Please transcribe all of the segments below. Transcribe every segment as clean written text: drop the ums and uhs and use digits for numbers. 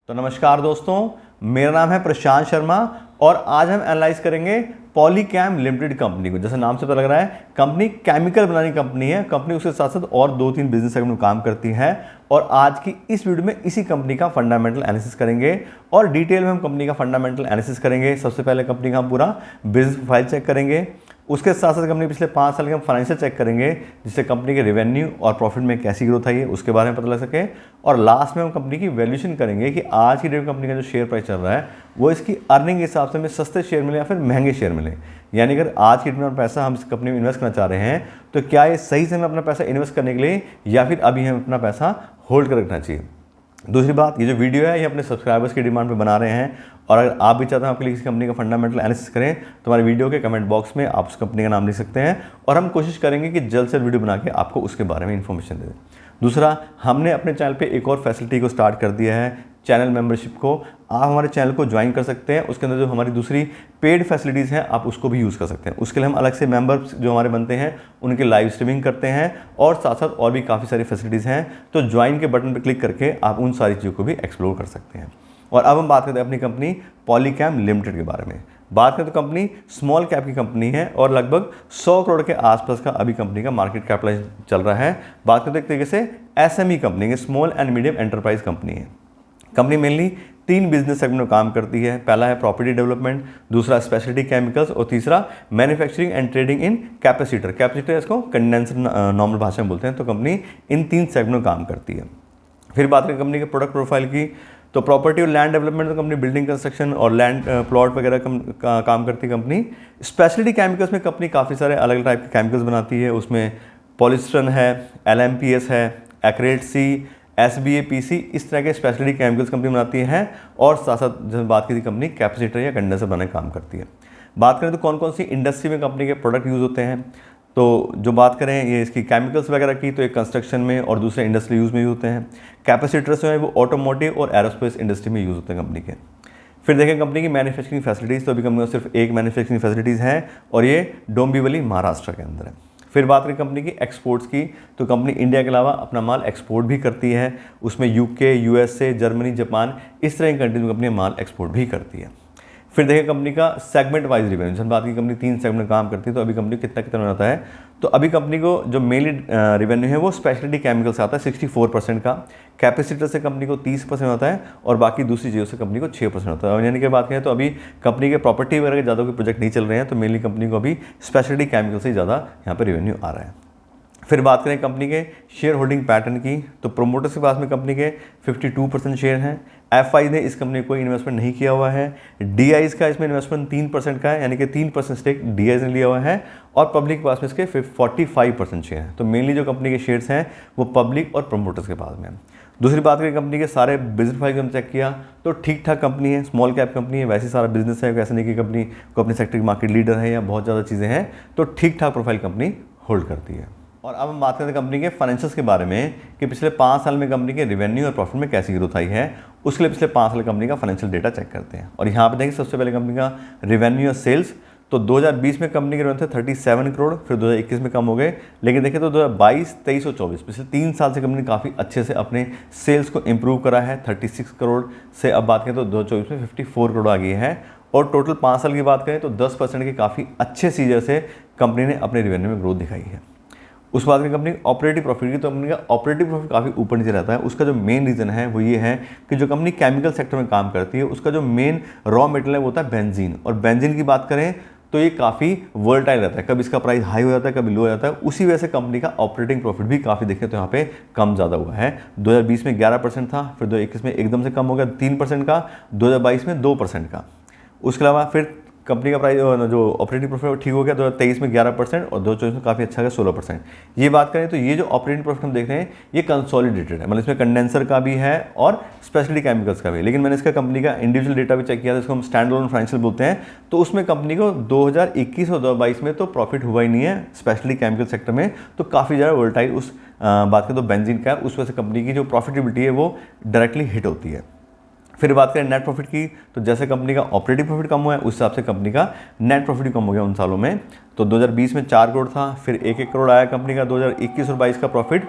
तो नमस्कार दोस्तों, मेरा नाम है प्रशांत शर्मा और आज हम एनालाइज करेंगे पॉलीकैम लिमिटेड कंपनी को। जैसे नाम से पता लग रहा है, कंपनी केमिकल बनाने की कंपनी है। कंपनी उसके साथ साथ और 2-3 बिजनेस सेगमेंट में काम करती है और आज की इस वीडियो में इसी कंपनी का फंडामेंटल एनालिसिस करेंगे और डिटेल में हम कंपनी का फंडामेंटल एनालिसिस करेंगे। सबसे पहले कंपनी का हम पूरा बिजनेस प्रोफाइल चेक करेंगे, उसके साथ साथ कंपनी पिछले 5 साल के हम फाइनेंशियल चेक करेंगे, जिससे कंपनी के रेवेन्यू और प्रॉफिट में कैसी ग्रोथ आई है उसके बारे में पता लग सके। और लास्ट में हम कंपनी की वैल्यूएशन करेंगे कि आज की डेट में कंपनी का जो शेयर प्राइस चल रहा है वो इसकी अर्निंग के हिसाब से हमें सस्ते शेयर मिले या फिर महंगे शेयर मिले। यानी अगर आज की डेट में पैसा हम इस कंपनी में इन्वेस्ट करना चाह रहे हैं तो क्या ये सही समय अपना पैसा इन्वेस्ट करने के लिए या फिर अभी हमें अपना पैसा होल्ड कर रखना चाहिए। दूसरी बात, ये जो वीडियो है ये अपने सब्सक्राइबर्स की डिमांड पे बना रहे हैं और अगर आप भी चाहते हैं आपके लिए किसी कंपनी का फंडामेंटल एनालिसिस करें तो हमारे वीडियो के कमेंट बॉक्स में आप उस कंपनी का नाम लिख सकते हैं और हम कोशिश करेंगे कि जल्द से वीडियो बना के आपको उसके बारे में इन्फॉर्मेशन दे दें। दूसरा, हमने अपने चैनल पे एक और फैसिलिटी को स्टार्ट कर दिया है, चैनल मेंबरशिप को। आप हमारे चैनल को ज्वाइन कर सकते हैं, उसके अंदर जो हमारी दूसरी पेड फैसिलिटीज़ हैं आप उसको भी यूज़ कर सकते हैं। उसके लिए हम अलग से मेंबर्स जो हमारे बनते हैं उनके लाइव स्ट्रीमिंग करते हैं और साथ साथ और भी काफ़ी सारी फैसिलिटीज़ हैं। तो ज्वाइन के बटन पर क्लिक करके आप उन सारी चीज़ों को भी एक्सप्लोर कर सकते हैं। और अब हम बात करते हैं अपनी कंपनी पॉलीकैम लिमिटेड के बारे में। बात करें तो कंपनी स्मॉल कैप की कंपनी है और लगभग 100 करोड़ के आसपास का अभी कंपनी का मार्केट कैपिटलाइज चल रहा है। बात करते एक तरीके से एसएमई कंपनी है, small and medium enterprise company है। कंपनी मेनली 3 बिजनेस सेगमेंट में काम करती है। पहला है प्रॉपर्टी डेवलपमेंट, दूसरा स्पेशलिटी केमिकल्स और तीसरा manufacturing and trading in capacitor. Capacitor इसको कंडेंसर नॉर्मल भाषा में बोलते हैं। तो कंपनी इन 3 सेगमेंट में काम करती है। फिर बात करें कंपनी के प्रोडक्ट प्रोफाइल की, तो प्रॉपर्टी और लैंड डेवलपमेंट तो कंपनी बिल्डिंग कंस्ट्रक्शन और लैंड प्लॉट वगैरह काम करती है कंपनी। स्पेशलिटी केमिकल्स में कंपनी काफ़ी सारे अलग अलग टाइप के केमिकल्स बनाती है। उसमें पॉलिस्टरन है, LMPS है, एक्रेट सी, SBA-PC, इस तरह के स्पेशलिटी केमिकल्स कंपनी बनाती है। और साथ साथ जब बात की थी कंपनी कैपेसिटर या कंडेंसर बनाने का काम करती है। बात करें तो कौन कौन सी इंडस्ट्री में कंपनी के प्रोडक्ट यूज़ होते हैं, तो जो बात करें ये इसकी केमिकल्स वगैरह की, तो एक कंस्ट्रक्शन में और दूसरे इंडस्ट्री यूज़ में यूज़ होते हैं। कैपेसिटर्स जो है वो ऑटोमोटिव और एरोस्पेस इंडस्ट्री में यूज़ होते हैं कंपनी के। फिर देखें कंपनी की मैन्युफैक्चरिंग फैसिलिटीज़, तो अभी कंपनी में सिर्फ एक मैन्युफैक्चरिंग फैसिलिटीज़ है और ये डोंबिवली महाराष्ट्र के अंदर है। फिर बात करें कंपनी की एक्सपोर्ट्स की, तो कंपनी इंडिया के अलावा अपना माल एक्सपोर्ट भी करती है। उसमें UK, USA, जर्मनी, जापान, इस तरह की कंट्रीज में कंपनी माल एक्सपोर्ट भी करती है। फिर देखें कंपनी का सेगमेंट वाइज रिवेन्यू। जब बात की कंपनी 3 सेगमेंट में काम करती है तो अभी कंपनी कितना कितना आता है, तो अभी कंपनी को जो मेनली रिवेन्यू है वो स्पेशलिटी केमिकल से आता है 64% का, कैपेसिटर से कंपनी को 30% आता है और बाकी दूसरी चीज़ों से कंपनी को 6% होता है। यानी कि बात करें तो अभी कंपनी के प्रॉपर्टी वगैरह के ज़्यादा कोई प्रोजेक्ट नहीं चल रहे हैं, तो मेनली कंपनी को अभी स्पेशलिटी केमिकल से ज़्यादा यहाँ पर रेवेन्यू आ रहा है। फिर बात करें कंपनी के शेयर होल्डिंग पैटर्न की, तो प्रोमोटर्स के पास में कंपनी के 52% शेयर हैं। FI ने इस कंपनी को कोई इन्वेस्टमेंट नहीं किया हुआ है। DIs का इसमें इन्वेस्टमेंट 3% का है, यानी कि 3% स्टेक DIs ने लिया हुआ है और पब्लिक के पास में इसके 45% शेयर हैं। तो मेनली जो कंपनी के शेयर्स हैं वो पब्लिक और प्रोमोटर्स के पास में है। दूसरी बात करें कंपनी के सारे बिजनेस प्रोफाइल हम चेक किया तो ठीक ठाक कंपनी है, स्मॉल कैप कंपनी है, वैसे सारा बिजनेस है, वैसे नहीं कि कंपनी को अपने सेक्टर की मार्केट लीडर है या बहुत ज़्यादा चीज़ें हैं, तो ठीक ठाक प्रोफाइल कंपनी होल्ड करती है। और अब हम बात करते हैं कंपनी के फाइनेंशियल्स के बारे में कि पिछले 5 साल में कंपनी के रेवेन्यू और प्रॉफिट में कैसी ग्रोथ आई है। उसके लिए पिछले 5 साल कंपनी का फाइनेंशियल डेटा चेक करते हैं और यहाँ पे देखें सबसे पहले कंपनी का रेवेन्यू और सेल्स। तो 2020 में कंपनी के रेवेन्यू थे 37 करोड़, फिर 2021 में कम हो गए, लेकिन देखें तो 2022, 23 और 24 पिछले 3 साल से कंपनी काफ़ी अच्छे से अपने सेल्स को इंप्रूव करा है। 36 करोड़ से अब बात करें तो 2024 में 54 करोड़ आ गई है और टोटल 5 साल की बात करें तो 10% के काफ़ी अच्छे सीजर से कंपनी ने अपने रेवेन्यू में ग्रोथ दिखाई है। उस बात में कंपनी ऑपरेटिव प्रॉफिट की, तो कंपनी का ऑपरेटिव प्रॉफिट काफ़ी ऊपर नीचे रहता है। उसका जो मेन रीज़न है वो ये है कि जो कंपनी केमिकल सेक्टर में काम करती है उसका जो मेन रॉ मटेरियल है वो होता है बेंजीन। और बेंजीन की बात करें तो ये काफ़ी वर्टाइल रहता है, कभी इसका प्राइस हाई हो जाता है कभी लो हो जाता है। उसी वजह से कंपनी का ऑपरेटिंग प्रॉफिट भी काफ़ी देखें तो यहाँ पे कम ज़्यादा हुआ है। 2020 में 11% था, फिर 2021 में एकदम से कम हो गया 3% का, 2022 में 2% का। उसके अलावा फिर कंपनी का प्राइस जो ऑपरेटिंग प्रॉफिट ठीक हो गया 2023 में 11% और 2024 में काफ़ी अच्छा गया 16%। ये बात करें तो ये जो ऑपरेटिंग प्रॉफिट हम देख रहे हैं ये कंसोलिडेटेड है, मतलब इसमें कंडेंसर का भी है और स्पेशलिटी केमिकल्स का भी। लेकिन मैंने इसका कंपनी का इंडिविजुअल डेटा भी चेक किया था, इसको हम स्टैंड अलोन फाइनेंशियल बोलते हैं। तो उसमें कंपनी को 2021 और 2022 में तो प्रॉफिट हुआ ही नहीं है स्पेशली केमिकल सेक्टर में, तो काफ़ी ज़्यादा वोलेटाइल उस बात करें तो बेंजीन का है, उस वजह से कंपनी की जो प्रॉफिटेबिलिटी है वो डायरेक्टली हिट होती है। फिर बात करें नेट प्रॉफिट की, तो जैसे कंपनी का ऑपरेटिंग प्रॉफिट कम हुआ है उस हिसाब से कंपनी का नेट प्रॉफिट भी कम हो गया उन सालों में। तो 2020 में 4 करोड़ था, फिर 1-1 करोड़ आया कंपनी का 2021 और 22 का प्रॉफिट,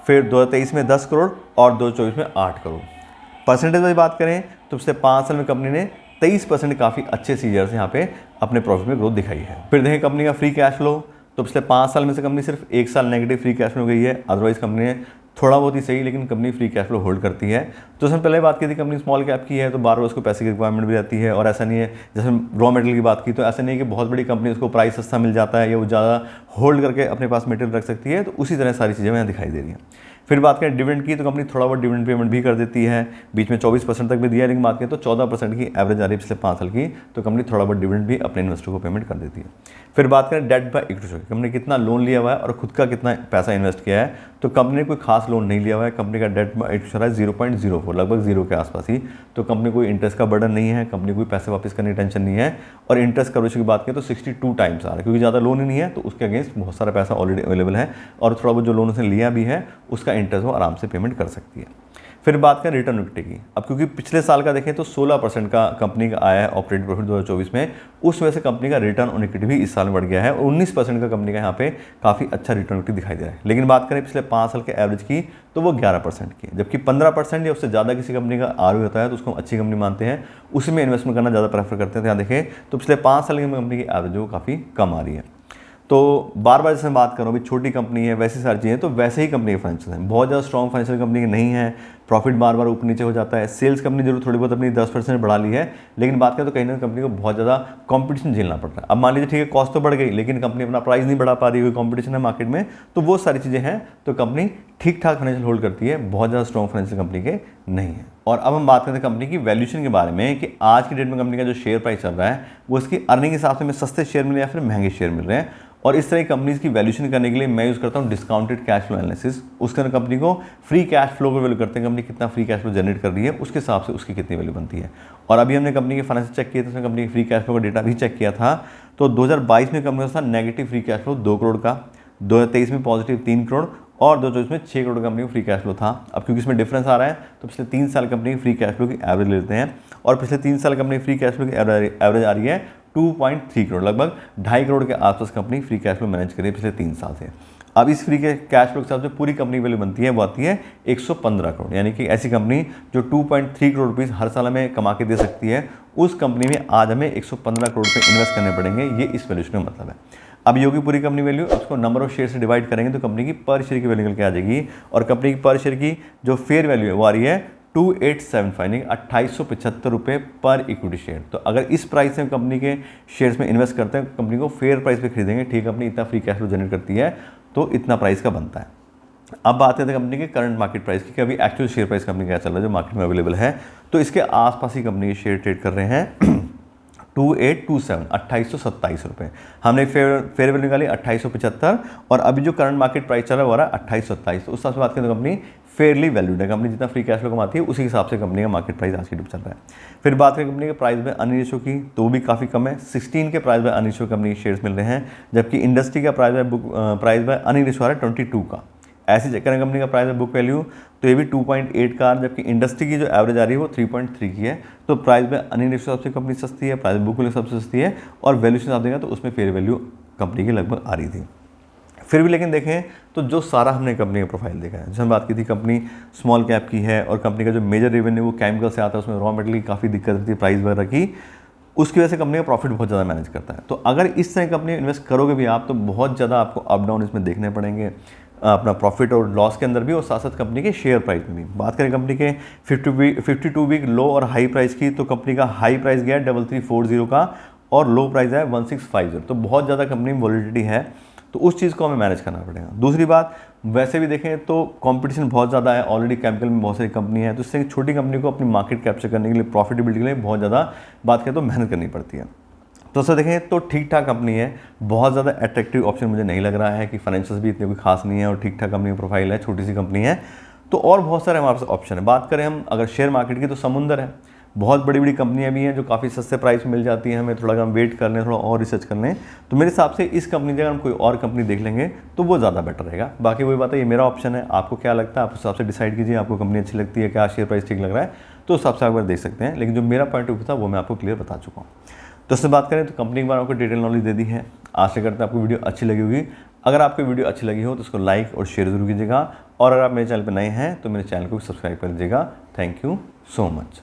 फिर 2023 में 10 करोड़ और 2024 में 8 करोड़। परसेंटेज वाली बात करें तो पिछले 5 साल में कंपनी ने 23% काफ़ी अच्छे सीजर से यहाँ पे अपने प्रॉफिट में ग्रोथ दिखाई है। फिर देखें कंपनी का फ्री कैश फ्लो, तो पिछले 5 साल में से कंपनी सिर्फ 1 साल नेगेटिव फ्री कैश फ्लो हो गई है, अदरवाइज कंपनी ने थोड़ा बहुत ही सही लेकिन company free cash flow hold करती है। तो उसमें पहले बात की थी कंपनी स्मॉल कैप की है तो बार बार उसको पैसे की रिक्वायरमेंट भी रहती है, और ऐसा नहीं है जैसे रॉ मटेरियल की बात की तो ऐसा नहीं है कि बहुत बड़ी कंपनी उसको प्राइस सस्ता मिल जाता है या वो ज़्यादा होल्ड करके अपने पास मटेरियल रख सकती है। तो उसी तरह सारी चीज़ें यहाँ दिखाई दे रही हैं। फिर बात करें डिविडेंड की तो कंपनी थोड़ा बहुत डिविडेंड पेमेंट भी कर देती है, बीच में 24% तक भी दिया है, लेकिन बात करें तो 14% की एवरेज आ रही है पिछले 5 साल की, तो कंपनी थोड़ा बहुत डिविडेंड भी अपने इन्वेस्टर को पेमेंट कर देती है। फिर बात करें debt by equity ratio, company कितना लोन लिया हुआ है और खुद का कितना पैसा इन्वेस्ट किया है, तो कंपनी ने कोई खास लोन नहीं लिया हुआ है। कंपनी का डेट बाय इक्विटी रेशियो है 0.04, लगभग 0 के आसपास ही, तो कंपनी कोई इंटरेस्ट का बर्डन नहीं है, कंपनी कोई पैसे वापस करने की टेंशन नहीं है। और इंटरेस्ट कवरेज की बात करें तो 62 टाइम्स आ रहा है, क्योंकि ज़्यादा लोन ही नहीं है तो उसके अगेंस्ट बहुत सारा पैसा ऑलरेडी अवेलेबल है, और थोड़ा बहुत जो लोन उसने लिया भी है उसका इंटरेस्ट वो आराम से पेमेंट कर सकती है। फिर बात करें रिटर्न इक्विटी की, अब क्योंकि पिछले साल का देखें तो 16% का कंपनी का आया है ऑपरेटिंग प्रॉफिट 2024 में, उस वजह से कंपनी का रिटर्न ऑन इक्विटी भी इस साल में बढ़ गया है और 19% का कंपनी का यहाँ पे काफ़ी अच्छा रिटर्न इक्विटी दिखाई दे रहा है। लेकिन बात करें पिछले 5 साल के एवरेज की तो वो 11% की है, जबकि 15% या उससे ज़्यादा किसी कंपनी का आरओई होता है तो उसको हम अच्छी कंपनी मानते हैं, उसी में इन्वेस्टमेंट करना ज़्यादा प्रेफर करते हैं। तो यहाँ देखें तो पिछले 5 साल की कंपनी की एवरेज वो काफ़ी कम आ रही है। तो बार बार जैसे मैं बात कर रहा हूँ भी छोटी कंपनी है वैसी सारी चीज़ें, तो वैसे ही कंपनी के फाइनेंशियल हैं, बहुत ज़्यादा स्ट्रॉन्ग फाइनेंशियल कंपनी की नहीं है, प्रॉफिट बार बार ऊपर नीचे हो जाता है। सेल्स कंपनी जरूर थोड़ी बहुत अपनी 10% बढ़ा ली है, लेकिन बात करें तो कहीं ना कंपनी को बहुत ज़्यादा कंपटीशन झेलना पड़ रहा है। अब मान लीजिए ठीक है कॉस्ट तो बढ़ गई लेकिन कंपनी अपना प्राइस नहीं बढ़ा पा रही, कोई कंपटीशन है मार्केट में, तो वो सारी चीज़ें हैं, तो कंपनी ठीक ठाक फाइनेंशियल होल्ड करती है, बहुत ज़्यादा स्ट्रॉन्ग फाइनेंशियल कंपनी के नहीं है। और अब हम बात करते हैं कंपनी की वैल्यूएशन के बारे में कि आज की डेट में कंपनी का जो शेयर प्राइस चल रहा है वो इसकी अर्निंग के हिसाब से हमें सस्ते शेयर मिल रहे हैं या फिर महंगे शेयर मिल रहे हैं। और इस तरह की कंपनीज की वैल्यूएशन करने के लिए मैं यूज़ करता हूँ डिस्काउंटेड कैश फ्लो एनालिसिस। उसके अंदर कंपनी को फ्री कैश फ्लो को वैल्यू करते हैं, कंपनी कितना फ्री कैश फ्लो जनरेट कर रही है उसके हिसाब से उसकी कितनी वैल्यू बनती है। और अभी हमने कंपनी के फाइनेंस चेक किए थे, उसमें कंपनी की फ्री कैश फ्लो का डेटा भी चेक किया था, तो 2022 में कंपनी का था negative free cash flow 2 crore का, 2023 में पॉजिटिव 3 करोड़ और 2024 में 6 करोड़ कंपनी का फ्री कैश फ्लो था। अब क्योंकि इसमें डिफरेंस आ रहा है तो पिछले 3 साल कंपनी की फ्री कैश फ्लो की एवरेज लेते हैं, और पिछले 3 साल कंपनी फ्री कैश फ्लो की एवरेज आ रही है 2.3 करोड़, लगभग 2.5 करोड़ के आसपास company free cash flow manage करी है पिछले 3 साल से। अब इस फ्री कैश फ्लो के हिसाब से पूरी कंपनी वैल्यू बनती है वो आती है 115 करोड़, यानी कि ऐसी कंपनी जो 2.3 करोड़ रुपीज़ हर साल में कमा के दे सकती है, उस कंपनी में आज हमें 115 करोड़ रुपये इन्वेस्ट करने पड़ेंगे, ये इस वैल्यूशन का मतलब है। अब योगी पूरी कंपनी वैल्यू उसको नंबर ऑफ शेयर से डिवाइड करेंगे तो कंपनी की पर शेयर की वैल्यू निकल के आ जाएगी, और कंपनी की पर शेयर की जो फेयर वैल्यू है वो आ रही है 2875 यानी 2875 रुपये पर इक्विटी शेयर। तो अगर इस प्राइस से कंपनी के शेयर्स में इन्वेस्ट करते हैं, कंपनी को फेयर प्राइस पे खरीदेंगे, ठीक है कंपनी इतना फ्री कैश फ्लो जनरेट करती है तो इतना प्राइस का बनता है। अब बात करते हैं कंपनी के करंट मार्केट प्राइस की कि अभी एक्चुअल शेयर प्राइस कंपनी क्या चल रहा है जो मार्केट में अवेलेबल है, तो इसके आसपास ही कंपनी के शेयर ट्रेड कर रहे हैं 2827 रुपये। हमने फेयर वैल्यू निकाली 2875, और अभी जो करंट मार्केट प्राइस चल रहा है वो रहा 2827, तो उस हिसाब से बात करें तो कंपनी फेयरली वैल्यूड है, कंपनी जितना फ्री कैश फ्लो कमाती है उसी हिसाब से कंपनी का मार्केट प्राइस आज की डेट चल रहा है। फिर बात करें कंपनी के प्राइस बाय अर्निंग रेशियो की तो वो भी काफ़ी कम है, 16 के price by earning ratio company के शेयर्स मिल रहे हैं, जबकि इंडस्ट्री का प्राइस बाय अर्निंग रेशियो आ रहा है 22 का। ऐसी चेक करें कंपनी का प्राइस बुक वैल्यू तो ये भी 2.8 का, जबकि इंडस्ट्री की जो एवरेज आ रही है वो 3.3 की है। तो प्राइस बाय अर्निंग रेशियो सबसे कंपनी सस्ती है, प्राइस बुक वैल्यू सबसे सस्ती है, और वैल्यूशन आप देखें तो उसमें फेयर वैल्यू कंपनी की लगभग आ रही थी। फिर भी लेकिन देखें तो जो सारा हमने कंपनी का प्रोफाइल देखा है, जैसे हम बात की थी कंपनी स्मॉल कैप की है और कंपनी का जो मेजर रेवेन्यू वो केमिकल से आता है, उसमें रॉ मटेरियल की काफ़ी दिक्कत रहती है प्राइस वगैरह की, उसकी वजह से कंपनी का प्रॉफिट बहुत ज़्यादा मैनेज करता है। तो अगर इस तरह कंपनी इन्वेस्ट करोगे भी आप तो बहुत ज़्यादा आपको अप डाउन इसमें देखने पड़ेंगे, अपना प्रॉफिट और लॉस के अंदर भी और साथ साथ कंपनी के शेयर प्राइस में भी। बात करें कंपनी के 52 वीक लो और हाई प्राइस की, तो कंपनी का हाई प्राइस गया 3340 का और लो प्राइस है 1650, तो बहुत ज़्यादा कंपनी में वॉलिडिटी है, तो उस चीज़ को हमें मैनेज करना पड़ेगा। दूसरी बात, वैसे भी देखें तो कंपटीशन बहुत ज़्यादा है, ऑलरेडी केमिकल में बहुत सारी कंपनी है, तो इससे छोटी कंपनी को अपनी मार्केट कैप्चर करने के लिए, प्रॉफिटेबिलिटी के लिए बहुत ज़्यादा बात करें तो मेहनत करनी पड़ती है। तो सर देखें तो ठीक ठाक कंपनी है, बहुत ज़्यादा अट्रैक्टिव ऑप्शन मुझे नहीं लग रहा है कि फाइनेंशियल्स भी इतने कोई खास नहीं है और ठीक ठाक कंपनी का प्रोफाइल है, छोटी सी कंपनी है, तो और बहुत सारे हमारे पास ऑप्शन है। बात करें हम अगर शेयर मार्केट की तो समुंदर है, बहुत बड़ी बड़ी कंपनियां भी हैं जो काफ़ी सस्ते प्राइस में मिल जाती हैं, हमें थोड़ा हम वेट कर लें, थोड़ा और रिसर्च कर लें, तो मेरे हिसाब से इस कंपनी की अगर हम कोई और कंपनी देख लेंगे तो वो ज़्यादा बेटर रहेगा। बाकी वही बात है, ये मेरा ऑप्शन है, आपको क्या लगता है आप उस हिसाब से डिसाइड कीजिए, आपको कंपनी अच्छी लगती है, क्या शेयर प्राइस ठीक लग रहा है, तो उस हिसाब से आप अगर देख सकते हैं, लेकिन जो मेरा पॉइंट ऑफ व्यू था वो मैं आपको क्लियर बता चुका हूँ। तो उससे बात करें तो कंपनी के बारे में आपको डिटेल नॉलेज दे दी है, आशा करते हैं आपको वीडियो अच्छी लगी होगी। अगर आपको वीडियो अच्छी लगी हो तो उसको लाइक और शेयर जरूर कीजिएगा, और अगर आप मेरे चैनल पर नए हैं तो मेरे चैनल को भी सब्सक्राइब कर लीजिएगा। Thank you. So much.